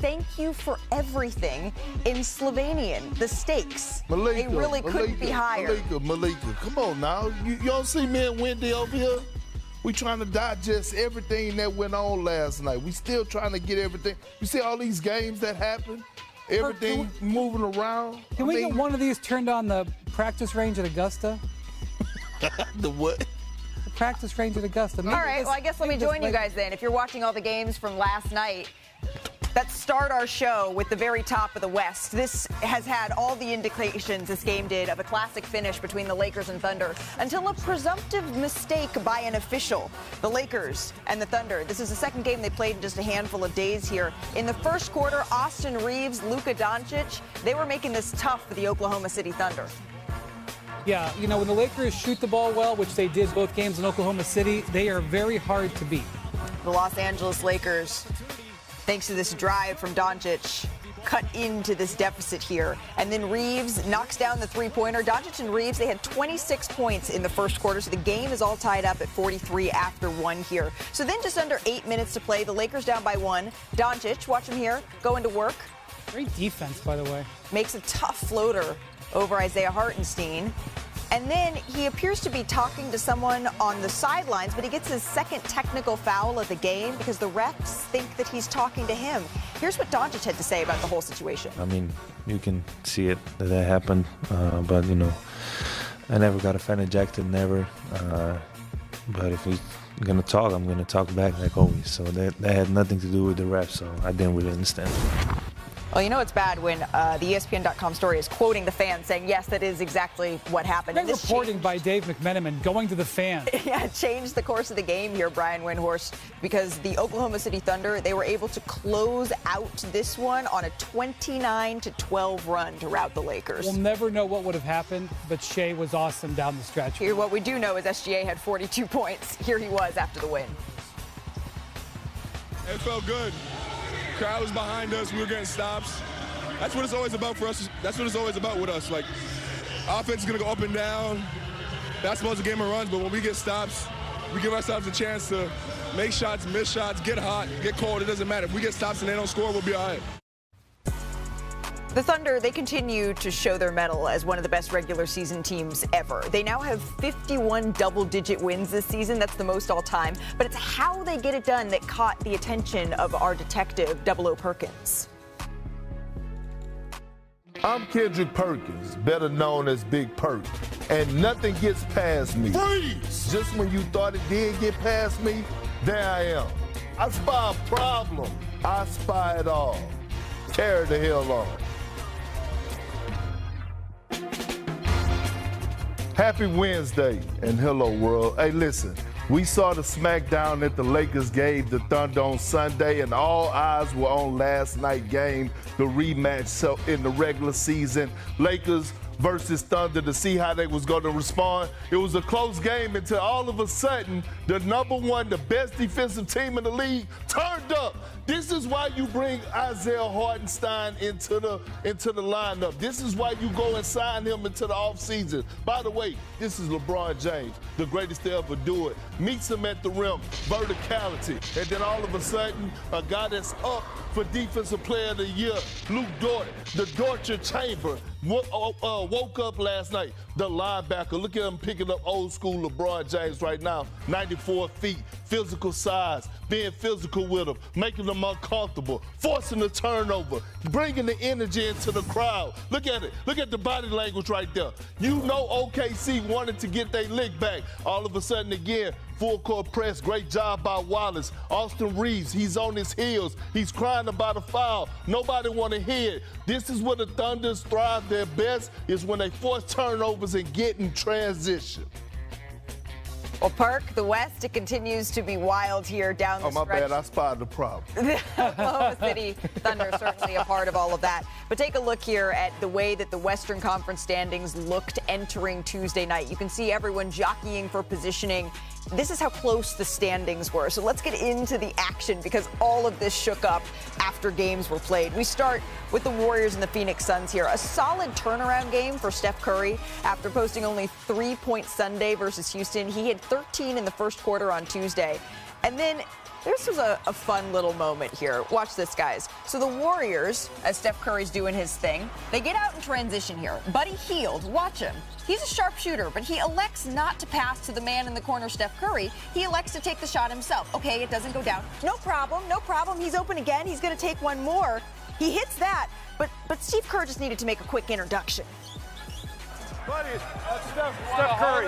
thank you for everything in Slovenian. The stakes, they really couldn't be higher. Malika, come on now. You don't see me and Wendy over here? We trying to digest everything that went on last night. We still trying to get everything. You see all these games that happened? Everything moving around. Can we get one of these turned on the practice range at Augusta? The what? The practice range at Augusta. Maybe all right, well, I guess let me join you guys then. If you're watching all the games from last night, let's start our show with the very top of the West. This has had all the indications, this game did, of a classic finish between the Lakers and Thunder until a presumptive mistake by an official. The Lakers and the Thunder. This is the second game they played in just a handful of days here. In the first quarter, Austin Reeves, Luka Doncic, they were making this tough for the Oklahoma City Thunder. Yeah, you know, when the Lakers shoot the ball well, which they did both games in Oklahoma City, they are very hard to beat. The Los Angeles Lakers, thanks to this drive from Doncic, cut into this deficit here. And then Reeves knocks down the three-pointer. Doncic and Reeves, they had 26 points in the first quarter, so the game is all tied up at 43 after one here. So then just under 8 minutes to play, the Lakers down by one. Doncic, watch him here, going to work. Great defense, by the way. Makes a tough floater over Isaiah Hartenstein. And then he appears to be talking to someone on the sidelines, but he gets his second technical foul of the game because the refs think that he's talking to him. Here's what Doncic had to say about the whole situation. I mean, you can see it that happened, but, you know, I never got a fan ejected, never. But if we're going to talk, I'm going to talk back like always. So that had nothing to do with the refs, so I didn't really understand. Well, you know it's bad when the ESPN.com story is quoting the fans saying, yes, that is exactly what happened. Great reporting by Dave McMenamin, going to the fans. Yeah, it changed the course of the game here, Brian Windhorst, because the Oklahoma City Thunder, they were able to close out this one on a 29-12 run to rout the Lakers. We'll never know what would have happened, but Shea was awesome down the stretch. Here, what we do know is SGA had 42 points. Here he was after the win. It felt good. Crowd was behind us. We were getting stops. That's what it's always about for us. That's what it's always about with us. Like, offense is going to go up and down. Basketball's a game of runs, but when we get stops, we give ourselves a chance to make shots, miss shots, get hot, get cold. It doesn't matter. If we get stops and they don't score, we'll be all right. The Thunder, they continue to show their mettle as one of the best regular season teams ever. They now have 51 double-digit wins this season. That's the most all time. But it's how they get it done that caught the attention of our detective, 00 Perkins. I'm Kendrick Perkins, better known as Big Perk, and nothing gets past me. Freeze! Just when you thought it did get past me, there I am. I spy a problem. I spy it all. Carry the hell on. Happy Wednesday, and hello, world. Hey, listen, we saw the smackdown that the Lakers gave the Thunder on Sunday, and all eyes were on last night's game, the rematch in the regular season. Lakers versus Thunder to see how they was going to respond. It was a close game until all of a sudden, the number one, the best defensive team in the league turned up. This is why you bring Isaiah Hartenstein into the lineup. This is why you go and sign him into the offseason. By the way, this is LeBron James, the greatest to ever do it. Meets him at the rim, verticality. And then all of a sudden, a guy that's up for Defensive Player of the Year, Luke Doncic, the torture chamber, woke up last night. The linebacker, look at him picking up old school LeBron James right now. 94 feet, physical size, being physical with him, making them uncomfortable, forcing the turnover, bringing the energy into the crowd. Look at it. Look at the body language right there. You know OKC wanted to get their lick back. All of a sudden again, full court press, great job by Wallace. Austin Reeves, he's on his heels. He's crying about a foul. Nobody want to hear it. This is where the Thunders thrive their best, is when they force turnovers and get in transition. Well, Perk, the West, it continues to be wild here down the stretch. Oh, my bad. I spotted the problem. The Oklahoma City Thunder is certainly a part of all of that. But take a look here at the way that the Western Conference standings looked entering Tuesday night. You can see everyone jockeying for positioning. This is how close the standings were. So let's get into the action because all of this shook up after games were played. We start with the Warriors and the Phoenix Suns here. A solid turnaround game for Steph Curry after posting only 3 points Sunday versus Houston. He had 13 in the first quarter on Tuesday. And then This was a fun little moment here. Watch this, guys. So the Warriors, as Steph Curry's doing his thing, they get out in transition here. Buddy Hield, watch him. He's a sharp shooter, but he elects not to pass to the man in the corner, Steph Curry. He elects to take the shot himself. Okay, it doesn't go down. No problem, no problem. He's open again. He's going to take one more. He hits that, but Steve Kerr just needed to make a quick introduction. Buddy, that's Steph Curry,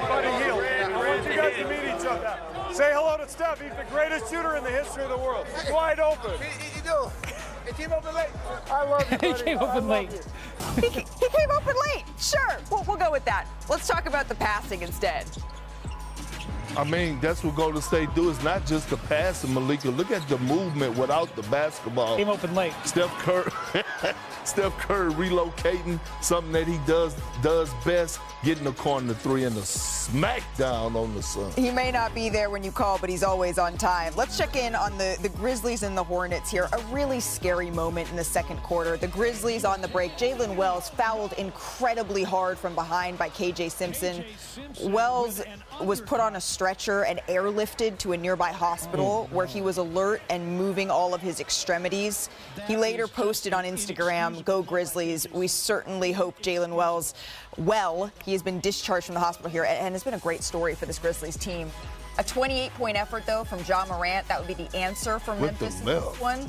Buddy Hield. I want you guys to meet each other. Say hello to Steph. He's the greatest shooter in the history of the world. He's wide open. He do. He came open late. I love you, buddy. He came open late. He came open late. Sure, we'll go with that. Let's talk about the passing instead. I mean, that's what Golden State do. It's not just the passing, Malika. Look at the movement without the basketball. Came open late. Steph Curry relocating, something that he does best, getting the corner three and the smackdown on the sun. He may not be there when you call, but he's always on time. Let's check in on the Grizzlies and the Hornets here. A really scary moment in the second quarter. The Grizzlies on the break. Jalen Wells fouled incredibly hard from behind by KJ Simpson. Wells was put on a stretcher and airlifted to a nearby hospital where he was alert and moving all of his extremities. He later posted on Instagram, "Go Grizzlies. We certainly hope Jalen Wells well." He has been discharged from the hospital here, and it's been a great story for this Grizzlies team. A 28-point effort, though, from Ja Morant. That would be the answer for Memphis in this one.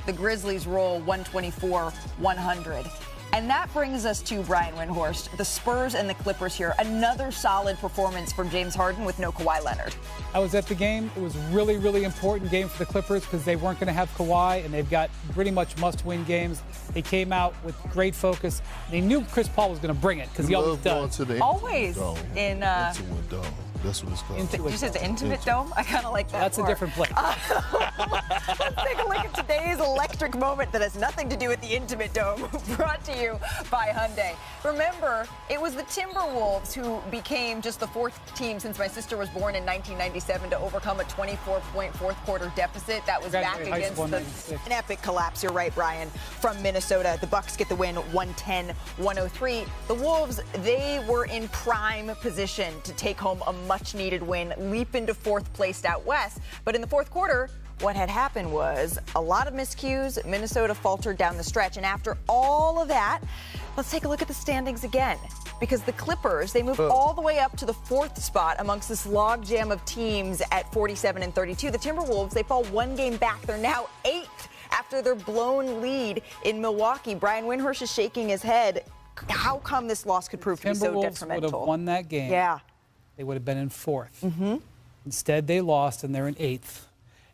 The Grizzlies roll 124-100. And that brings us to Brian Windhorst, the Spurs and the Clippers here. Another solid performance from James Harden with no Kawhi Leonard. I was at the game. It was a really, really important game for the Clippers because they weren't going to have Kawhi, and they've got pretty much must-win games. They came out with great focus. They knew Chris Paul was going to bring it because he always does. Always in That's what it's called. Did you say the Intimate Dome? I kind of like that. That's part. a different place. Let's take a look at today's electric moment that has nothing to do with the Intimate Dome, brought to you by Hyundai. Remember, it was the Timberwolves who became just the fourth team since my sister was born in 1997 to overcome a 24-point fourth-quarter deficit. That was back against an epic collapse. You're right, Brian, from Minnesota. The Bucks get the win 110-103. The Wolves, they were in prime position to take home a much-needed win, leap into fourth place out west. But in the fourth quarter, what had happened was a lot of miscues. Minnesota faltered down the stretch. And after all of that, let's take a look at the standings again. Because the Clippers, they moved all the way up to the fourth spot amongst this logjam of teams at 47-32. The Timberwolves, they fall one game back. They're now eighth after their blown lead in Milwaukee. Brian Windhorst is shaking his head. How come this loss could prove to be so detrimental? Would have won that game. Yeah. They would have been in fourth. Instead, they lost, and they're in eighth.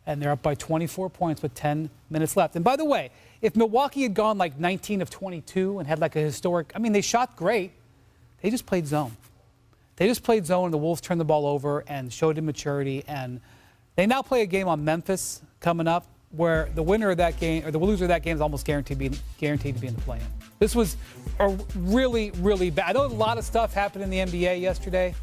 And they're up by 24 points with 10 minutes left. And by the way, if Milwaukee had gone like 19 of 22 and had like a historic, I mean, they shot great. They just played zone. They just played zone, and the Wolves turned the ball over and showed immaturity. And they now play a game on Memphis coming up where the winner of that game, or the loser of that game, is almost guaranteed to be in the play-in. This was a really, really bad. I know a lot of stuff happened in the NBA yesterday.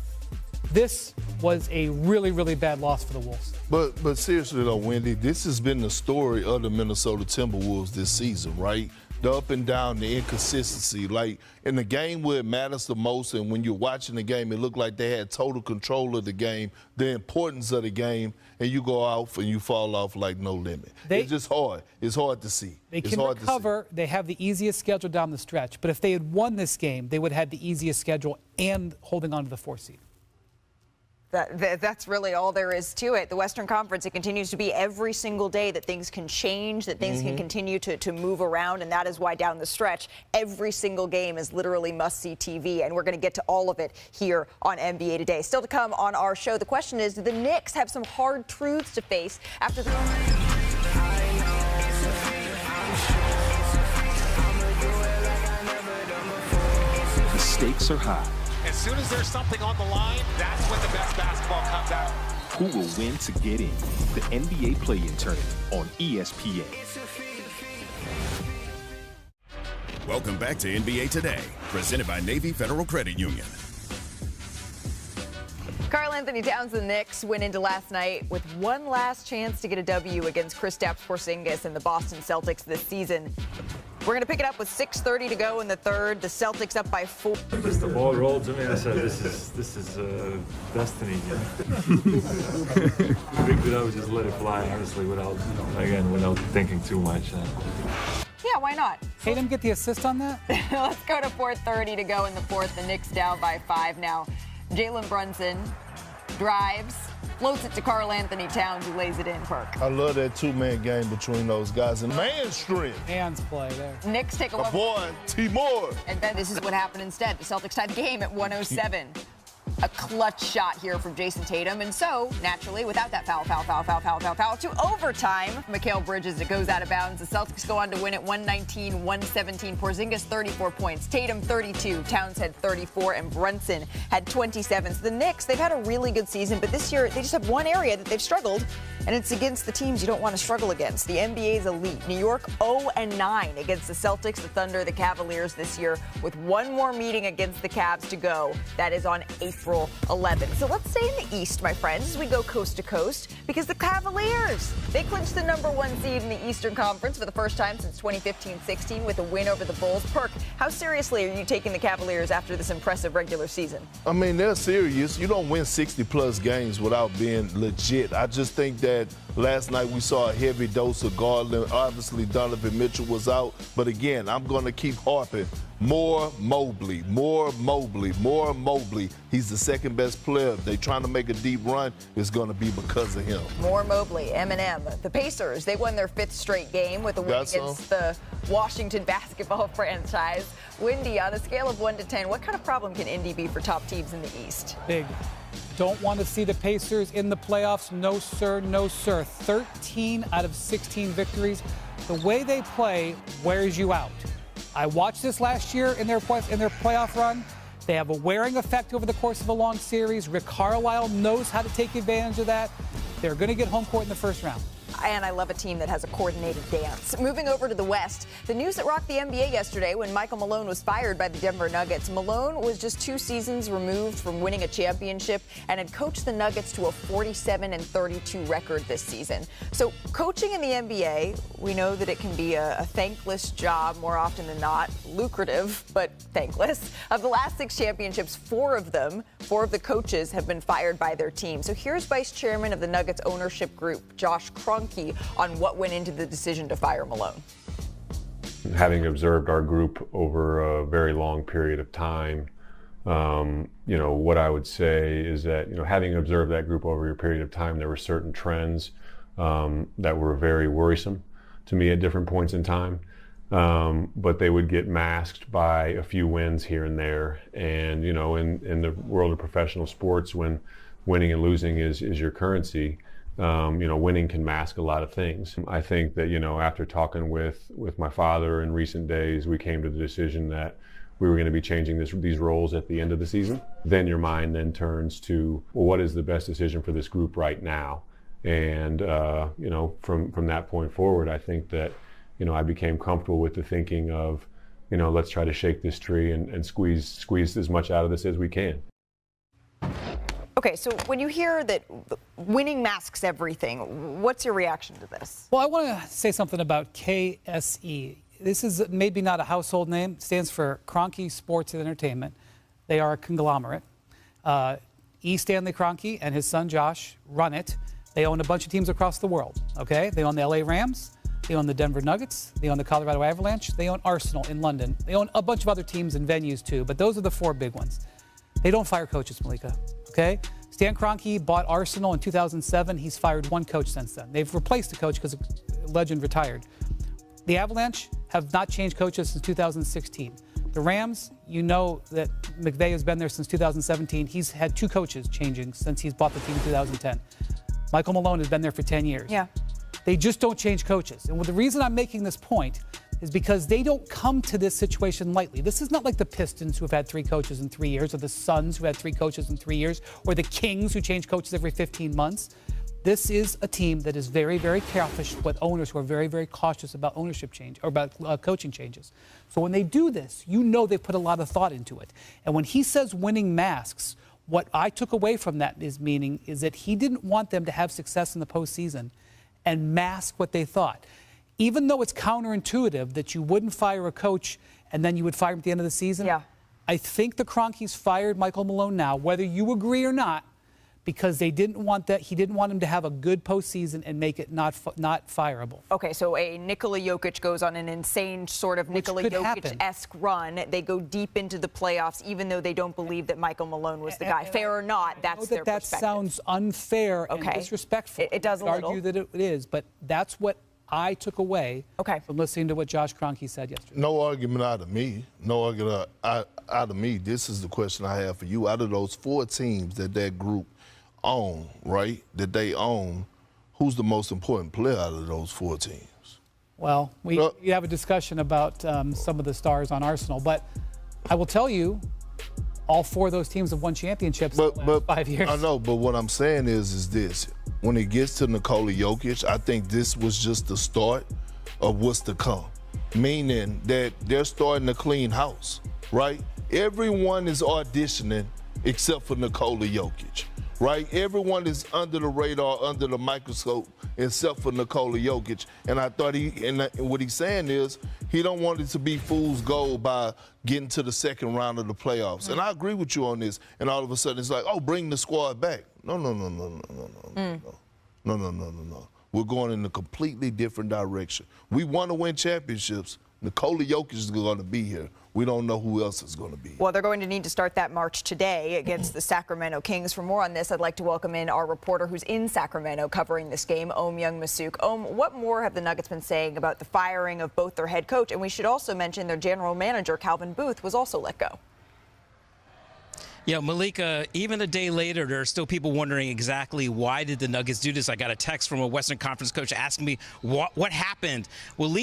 This was a really, really bad loss for the Wolves. But seriously though, Wendy, this has been the story of the Minnesota Timberwolves this season, right? The up and down, the inconsistency. Like in the game where it matters the most, and when you're watching the game, it looked like they had total control of the game, the importance of the game, and you go out and you fall off like no limit. It's just hard. It's hard to see. They can recover. They have the easiest schedule down the stretch. But if they had won this game, they would have had the easiest schedule and holding on to the 4th seed. That's really all there is to it. The Western Conference, it continues to be every single day that things can change, that things can continue to move around, and that is why down the stretch, every single game is literally must-see TV, and we're going to get to all of it here on NBA Today. Still to come on our show, the question is, do the Knicks have some hard truths to face after the... The stakes are high. As soon as there's something on the line, that's when the best basketball comes out. Who will win to get in? The NBA Play-In Tournament on ESPN. Welcome back to NBA Today, presented by Navy Federal Credit Union. Karl-Anthony Towns and the Knicks went into last night with one last chance to get a W against Kristaps Porzingis and the Boston Celtics this season. We're going to pick it up with 6:30 to go in the third. The Celtics up by 4. As the ball rolled to me, I said, this is destiny. Picked it up, just let it fly, honestly, without thinking too much. Yeah, why not? Tatum get the assist on that? Let's go to 4:30 to go in the fourth. The Knicks down by 5 now. Jalen Brunson drives, floats it to Karl Anthony Towns, who lays it in. Perk. I love that two-man game between those guys. And man strength. Hands play there. Knicks take a My boy, T-Moore. And then this is what happened instead. The Celtics tied the game at 107. A clutch shot here from Jason Tatum. And so, naturally, without that foul, to overtime. Mikal Bridges, it goes out of bounds. The Celtics go on to win at 119-117. Porzingis, 34 points. Tatum, 32. Towns had 34. And Brunson had 27. So the Knicks, they've had a really good season. But this year, they just have one area that they've struggled. And it's against the teams you don't want to struggle against. The NBA's elite. New York 0-9 against the Celtics, the Thunder, the Cavaliers this year, with one more meeting against the Cavs to go. That is on April 11th. So let's stay in the East, my friends, as we go coast to coast, because the Cavaliers, they clinched the #1 seed in the Eastern Conference for the first time since 2015-16 with a win over the Bulls. Perk, how seriously are you taking the Cavaliers after this impressive regular season? I mean, they're serious. You don't win 60-plus games without being legit. I just think that last night we saw a heavy dose of Garland. Obviously, Donovan Mitchell was out. But again, I'm going to keep harping. More Mobley. He's the second best player. If they're trying to make a deep run, it's going to be because of him. More Mobley, Eminem. The Pacers, they won their 5th straight game with a win against the Washington basketball franchise. Windy, on a scale of 1 to 10, what kind of problem can Indy be for top teams in the East? Big. Don't want to see the Pacers in the playoffs. No, sir, no, sir. 13 out of 16 victories. The way they play wears you out. I watched this last year in their playoff run. They have a wearing effect over the course of a long series. Rick Carlisle knows how to take advantage of that. They're going to get home court in the first round. And I love a team that has a coordinated dance. Moving over to the West, the news that rocked the NBA yesterday when Michael Malone was fired by the Denver Nuggets. Malone was just 2 seasons removed from winning a championship and had coached the Nuggets to a 47-32 record this season. So coaching in the NBA, we know that it can be a thankless job more often than not. Lucrative, but thankless. Of the last 6 championships, 4 of the coaches have been fired by their team. So here's Vice Chairman of the Nuggets ownership group, Josh Kroenke, on what went into the decision to fire Malone. Having observed our group over a very long period of time, what I would say is that, having observed that group over a period of time, there were certain trends that were very worrisome to me at different points in time. But they would get masked by a few wins here and there. And, in the world of professional sports, when winning and losing is your currency, winning can mask a lot of things. I think that, after talking with my father in recent days, we came to the decision that we were going to be changing these roles at the end of the season. Then your mind then turns to, well, what is the best decision for this group right now? And, from that point forward, I think that, I became comfortable with the thinking of, let's try to shake this tree and squeeze as much out of this as we can. Okay, so when you hear that winning masks everything, what's your reaction to this? Well, I want to say something about KSE. This is maybe not a household name. It stands for Kroenke Sports and Entertainment. They are a conglomerate. E. Stanley Kroenke and his son Josh run it. They own a bunch of teams across the world, okay? They own the LA Rams. They own the Denver Nuggets. They own the Colorado Avalanche. They own Arsenal in London. They own a bunch of other teams and venues too, but those are the 4 big ones. They don't fire coaches, Malika, okay? Stan Kroenke bought Arsenal in 2007. He's fired 1 coach since then. They've replaced the coach because a legend retired. The Avalanche have not changed coaches since 2016. The Rams, you know that McVay has been there since 2017. He's had 2 coaches changing since he's bought the team in 2010. Michael Malone has been there for 10 years. Yeah. They just don't change coaches. And the reason I'm making this point is because they don't come to this situation lightly. This is not like the Pistons, who have had 3 coaches in 3 years, or the Suns, who had 3 coaches in 3 years, or the Kings, who change coaches every 15 months. This is a team that is very, very careful with owners who are very, very cautious about ownership change or about coaching changes. So when they do this, they put a lot of thought into it. And when he says winning masks, what I took away from that is that he didn't want them to have success in the postseason and mask what they thought. even though it's counterintuitive that you wouldn't fire a coach and then you would fire him at the end of the season, I think the Kroenkes fired Michael Malone now, whether you agree or not, because they didn't want that. He didn't want him to have a good postseason and make it not fireable. Okay, so a Nikola Jokic goes on an insane sort of Nikola Jokic-esque run. They go deep into the playoffs, even though they don't believe that Michael Malone was the guy. Fair or not, that's their perspective. That sounds unfair and disrespectful. It does a little. I would argue that it is, but that's what I took away from listening to what Josh Kroenke said yesterday. No argument out of me. No argument out of me. This is the question I have for you. Out of those 4 teams that group own, right, that they own, who's the most important player out of those 4 teams? Well, we have a discussion about some of the stars on Arsenal, but I will tell you, all 4 of those teams have won championships in the last 5 years. I know, but what I'm saying is this. When it gets to Nikola Jokic, I think this was just the start of what's to come, meaning that they're starting to clean house, right? Everyone is auditioning except for Nikola Jokic, right? Everyone is under the radar, under the microscope, except for Nikola Jokic. And I thought what he's saying is he don't want it to be fool's gold by getting to the second round of the playoffs. And I agree with you on this. And all of a sudden it's like, oh, bring the squad back. No. We're going in a completely different direction. We want to win championships. Nikola Jokic is going to be here. We don't know who else is going to be. Well, they're going to need to start that march today against the Sacramento Kings. For more on this, I'd like to welcome in our reporter who's in Sacramento covering this game, Young-Masuk. What more have the Nuggets been saying about the firing of both their head coach? And we should also mention their general manager, Calvin Booth, was also let go. Yeah, Malika, even a day later, there are still people wondering exactly why did the Nuggets do this. I got a text from a Western Conference coach asking me what happened. Well,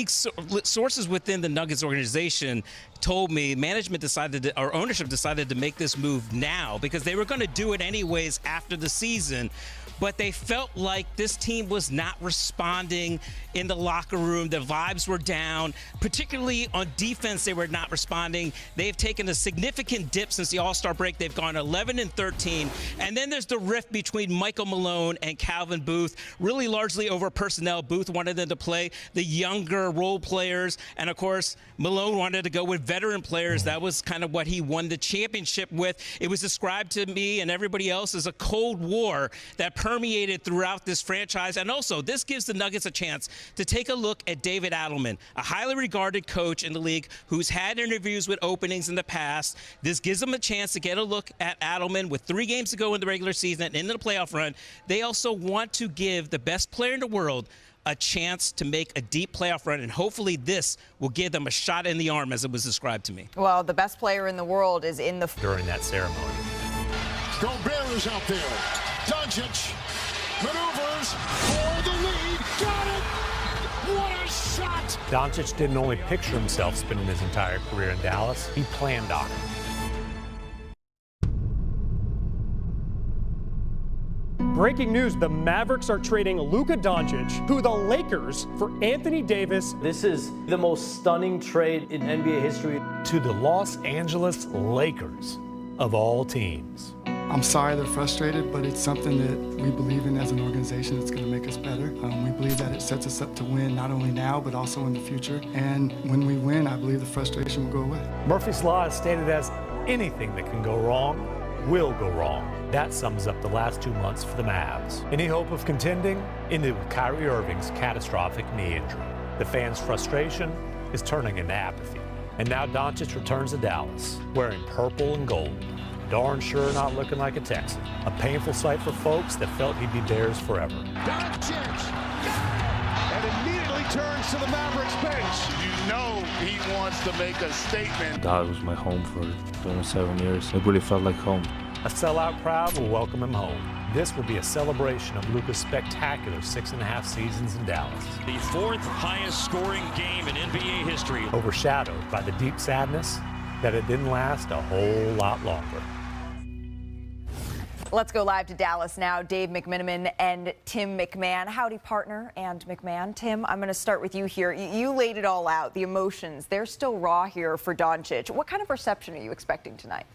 sources within the Nuggets organization told me management decided or ownership decided to make this move now because they were going to do it anyways after the season. But they felt like this team was not responding in the locker room. The vibes were down. Particularly on defense, they were not responding. They've taken a significant dip since the All-Star break. They've gone 11-13. And then there's the rift between Michael Malone and Calvin Booth, really largely over personnel. Booth wanted them to play the younger role players. And, of course, Malone wanted to go with veteran players. That was kind of what he won the championship with. It was described to me and everybody else as a Cold War that permeated throughout this franchise. And also, this gives the Nuggets a chance to take a look at David Adelman, a highly regarded coach in the league who's had interviews with openings in the past. This gives them a chance to get a look at Adelman with 3 games to go in the regular season and into the playoff run. They also want to give the best player in the world a chance to make a deep playoff run, and hopefully this will give them a shot in the arm, as it was described to me. Well, the best player in the world is in the... During that ceremony. Gobert is out there. Doncic maneuvers for the lead. Got it! What a shot! Doncic didn't only picture himself spending his entire career in Dallas, he planned on it. Breaking news, the Mavericks are trading Luka Doncic to the Lakers for Anthony Davis. This is the most stunning trade in NBA history. To the Los Angeles Lakers, of all teams. I'm sorry they're frustrated, but it's something that we believe in as an organization that's going to make us better. We believe that it sets us up to win not only now, but also in the future. And when we win, I believe the frustration will go away. Murphy's Law is stated as anything that can go wrong will go wrong. That sums up the last 2 months for the Mavs. Any hope of contending ended with Kyrie Irving's catastrophic knee injury. The fans' frustration is turning into apathy. And now Doncic returns to Dallas, wearing purple and gold. Darn sure not looking like a Texan. A painful sight for folks that felt he'd be theirs forever. Doncic! And immediately turns to the Mavericks bench. You know he wants to make a statement. Dallas was my home for 27 years. It really felt like home. A sellout crowd will welcome him home. This will be a celebration of Luka's spectacular 6.5 seasons in Dallas. The 4th highest scoring game in NBA history. Overshadowed by the deep sadness that it didn't last a whole lot longer. Let's go live to Dallas now. Dave McMenamin and Tim McMahon. Howdy, partner and McMahon. Tim, I'm going to start with you here. You laid it all out, the emotions. They're still raw here for Doncic. What kind of reception are you expecting tonight?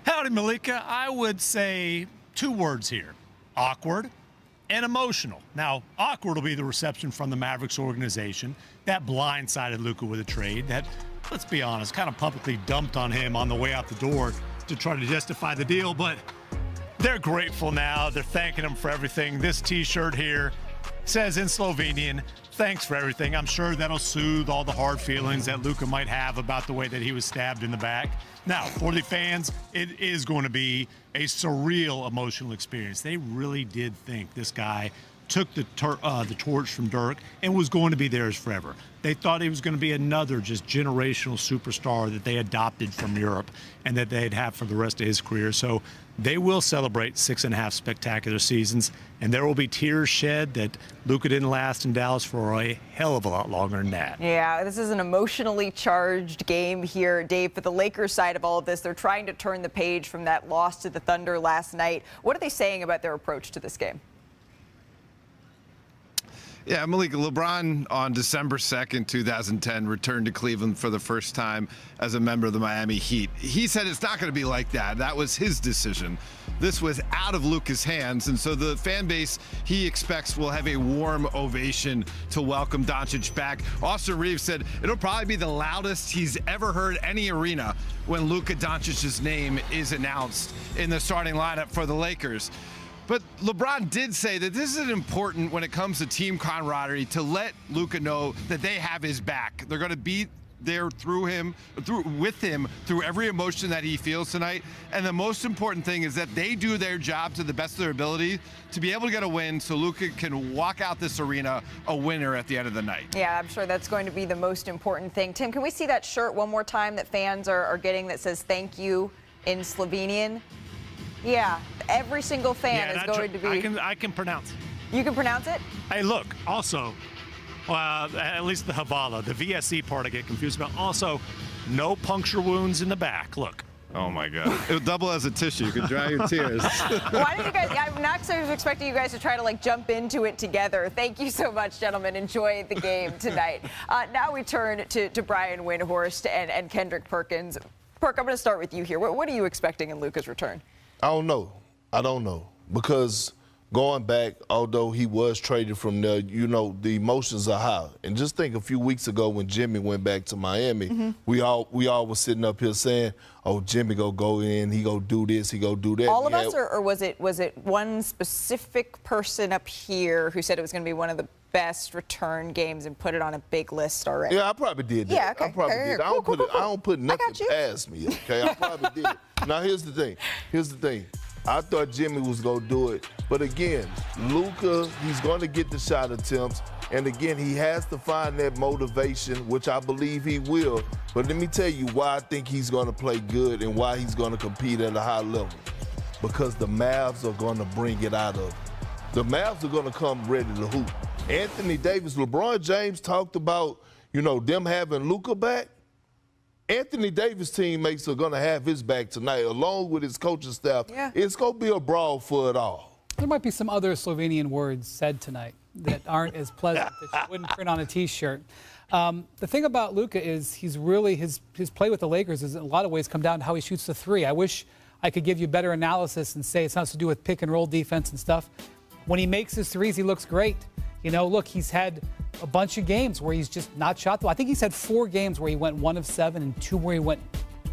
Howdy, Malika. I would say 2 words here. Awkward and emotional. Now, awkward will be the reception from the Mavericks organization. That blindsided Luka with a trade that, let's be honest, kind of publicly dumped on him on the way out the door to try to justify the deal. But they're grateful now. They're thanking him for everything. This T-shirt here says in Slovenian, "Thanks for everything." I'm sure that'll soothe all the hard feelings that Luka might have about the way that he was stabbed in the back. Now, for the fans, it is going to be a surreal emotional experience. They really did think this guy took the torch from Dirk and was going to be theirs forever. They thought he was going to be another just generational superstar that they adopted from Europe and that they'd have for the rest of his career. So they will celebrate 6.5 spectacular seasons, and there will be tears shed that Luka didn't last in Dallas for a hell of a lot longer than that. Yeah, this is an emotionally charged game here, Dave. But the Lakers side of all of this, they're trying to turn the page from that loss to the Thunder last night. What are they saying about their approach to this game? Yeah, Malika, LeBron on December 2nd, 2010, returned to Cleveland for the first time as a member of the Miami Heat. He said it's not going to be like that. That was his decision. This was out of Luka's hands, and so the fan base he expects will have a warm ovation to welcome Doncic back. Austin Reeves said it'll probably be the loudest he's ever heard any arena when Luka Doncic's name is announced in the starting lineup for the Lakers. But LeBron did say that this is important when it comes to team camaraderie to let Luka know that they have his back. They're going to be there with him through every emotion that he feels tonight. And the most important thing is that they do their job to the best of their ability to be able to get a win so Luka can walk out this arena a winner at the end of the night. Yeah, I'm sure that's going to be the most important thing. Tim, can we see that shirt one more time that fans are getting that says thank you in Slovenian? Yeah, every single fan is going to be. I can pronounce it. You can pronounce it? Hey, look, also, at least the Havala, the VSE part I get confused about. Also, no puncture wounds in the back. Look. Oh, my God. It'll double as a tissue. You can dry your tears. Why don't you guys, I'm not expecting you guys to try to, jump into it together. Thank you so much, gentlemen. Enjoy the game tonight. Now we turn to Brian Windhorst and Kendrick Perkins. Perk, I'm going to start with you here. What are you expecting in Luka's return? I don't know. Because going back, although he was traded from there, the emotions are high. And just think a few weeks ago when Jimmy went back to Miami, we all was sitting up here saying, oh, Jimmy go in, he go do this, he go do that. All of us, or was it one specific person up here who said it was going to be one of the best return games and put it on a big list already? Yeah, I probably did that. Yeah, okay. I probably did. Cool. I don't put nothing past me, okay? I probably did. Now, here's the thing. I thought Jimmy was going to do it. But again, Luka, he's going to get the shot attempts. And again, he has to find that motivation, which I believe he will. But let me tell you why I think he's going to play good and why he's going to compete at a high level. Because the Mavs are going to bring it out of him. The Mavs are going to come ready to hoop. Anthony Davis, LeBron James talked about, them having Luka back. Anthony Davis' teammates are going to have his back tonight, along with his coaching staff. Yeah. It's going to be a brawl for it all. There might be some other Slovenian words said tonight that aren't as pleasant that you wouldn't print on a T-shirt. The thing about Luka is he's really, his play with the Lakers is in a lot of ways come down to how he shoots the three. I wish I could give you better analysis and say it's not to do with pick and roll defense and stuff. When he makes his threes, he looks great. Look, he's had a bunch of games where he's just not shot. I think he's had 4 games where he went 1 of 7 and 2 where he went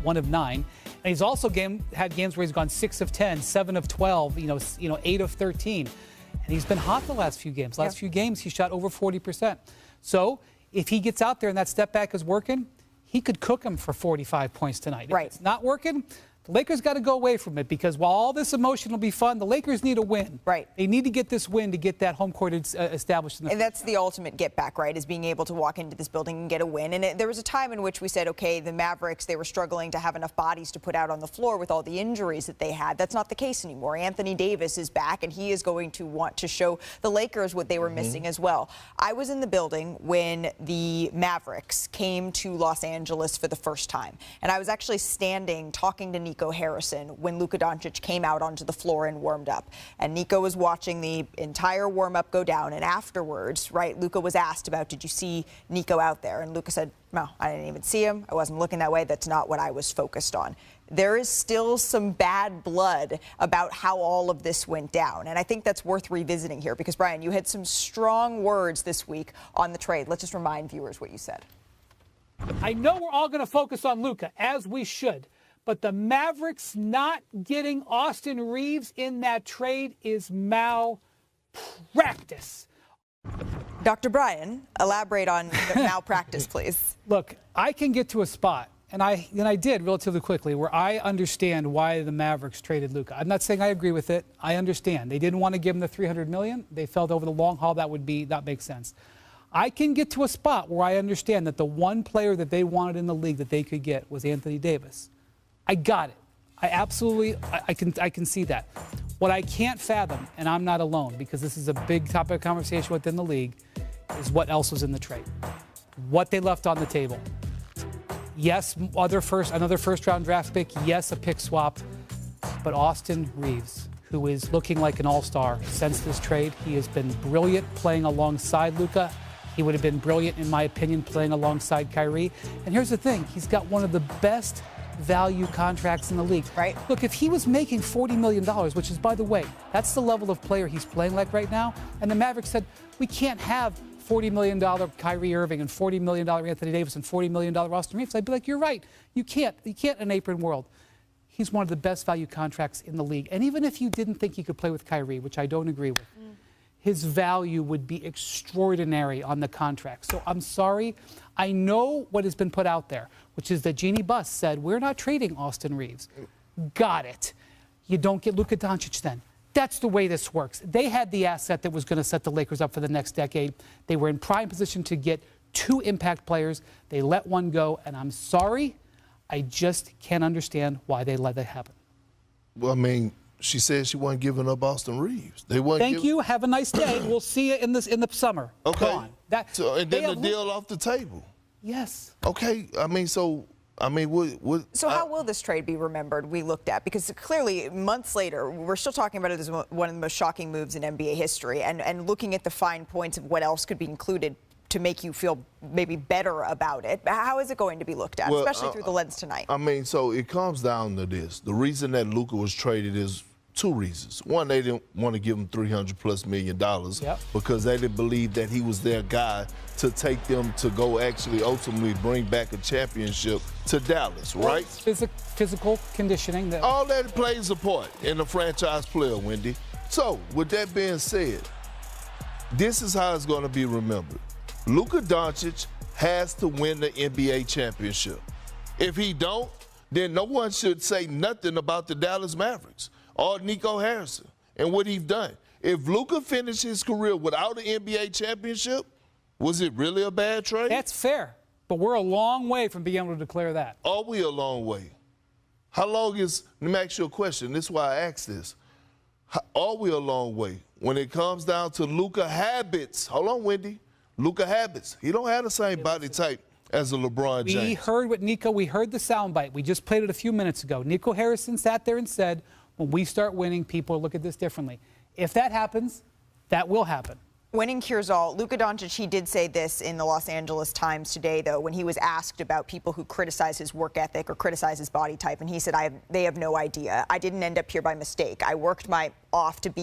1 of 9. And he's also had games where he's gone 6 of 10, 7 of 12, 8 of 13. And he's been hot the last few games. Last few games, he shot over 40%. So if he gets out there and that step back is working, he could cook him for 45 points tonight. Right. If it's not working, the Lakers got to go away from it because while all this emotion will be fun, the Lakers need a win. Right. They need to get this win to get that home court established. And that's the ultimate get back, right, is being able to walk into this building and get a win. And there was a time in which we said, okay, the Mavericks, they were struggling to have enough bodies to put out on the floor with all the injuries that they had. That's not the case anymore. Anthony Davis is back, and he is going to want to show the Lakers what they were missing as well. I was in the building when the Mavericks came to Los Angeles for the first time, and I was actually standing talking to Nico Harrison when Luka Doncic came out onto the floor and warmed up. And Nico was watching the entire warm-up go down. And afterwards, right, Luka was asked about, did you see Nico out there? And Luka said, no, I didn't even see him. I wasn't looking that way. That's not what I was focused on. There is still some bad blood about how all of this went down. And I think that's worth revisiting here because, Brian, you had some strong words this week on the trade. Let's just remind viewers what you said. I know we're all going to focus on Luka, as we should. But the Mavericks not getting Austin Reeves in that trade is malpractice. Dr. Brian, elaborate on the malpractice, please. Look, I can get to a spot. And I did relatively quickly, where I understand why the Mavericks traded Luka. I'm not saying I agree with it. I understand. They didn't want to give him the $300 million. They felt over the long haul that makes sense. I can get to a spot where I understand that the one player that they wanted in the league that they could get was Anthony Davis. I got it. I absolutely, I can see that. What I can't fathom, and I'm not alone, because this is a big topic of conversation within the league, is what else was in the trade. What they left on the table. Yes, another first-round draft pick. Yes, a pick swap. But Austin Reeves, who is looking like an all-star since this trade, he has been brilliant playing alongside Luka. He would have been brilliant, in my opinion, playing alongside Kyrie. And here's the thing. He's got one of the best value contracts in the league. Right. Look, if he was making $40 million, which is, by the way, that's the level of player he's playing like right now, and the Mavericks said, we can't have $40 million Kyrie Irving and $40 million Anthony Davis and $40 million Austin Reeves, I'd be like, you're right. You can't in an apron world. He's one of the best value contracts in the league. And even if you didn't think he could play with Kyrie, which I don't agree with, his value would be extraordinary on the contract. So I'm sorry. I know what has been put out there, which is that Jeannie Buss said, we're not trading Austin Reeves. Got it. You don't get Luka Doncic then. That's the way this works. They had the asset that was going to set the Lakers up for the next decade. They were in prime position to get two impact players. They let one go, and I'm sorry. I just can't understand why they let that happen. Well, I mean, she said she wasn't giving up Austin Reeves. Thank you. Have a nice day. We'll see you in the summer. Okay. Gone. And then the deal off the table. Yes. Okay. What? So how will this trade be remembered? We looked at, because clearly months later, we're still talking about it as one of the most shocking moves in NBA history, and looking at the fine points of what else could be included to make you feel maybe better about it. How is it going to be looked at, especially through the lens tonight? I mean, so it comes down to this. The reason that Luka was traded is two reasons. One, they didn't want to give him $300+ million because they didn't believe that he was their guy to take them to go actually ultimately bring back a championship to Dallas, right? Physical conditioning. All that plays a part in a franchise player, Wendy. So, with that being said, this is how it's going to be remembered. Luka Doncic has to win the NBA championship. If he don't, then no one should say nothing about the Dallas Mavericks or Nico Harrison and what he's done. If Luka finished his career without an NBA championship, was it really a bad trade? That's fair, but we're a long way from being able to declare that. Are we a long way? How long is, let me ask you a question. This is why I asked this. Are we a long way when it comes down to Luka habits? Hold on, Wendy. Luka habits. He don't have the same body type as a LeBron James. We heard what Nico, we heard the soundbite. We just played it a few minutes ago. Nico Harrison sat there and said, when we start winning, people look at this differently. If that happens, that will happen. Winning cures all. Luka Doncic, he did say this in the Los Angeles Times today, though, when he was asked about people who criticize his work ethic or criticize his body type, and he said, they have no idea. I didn't end up here by mistake. I worked my off to be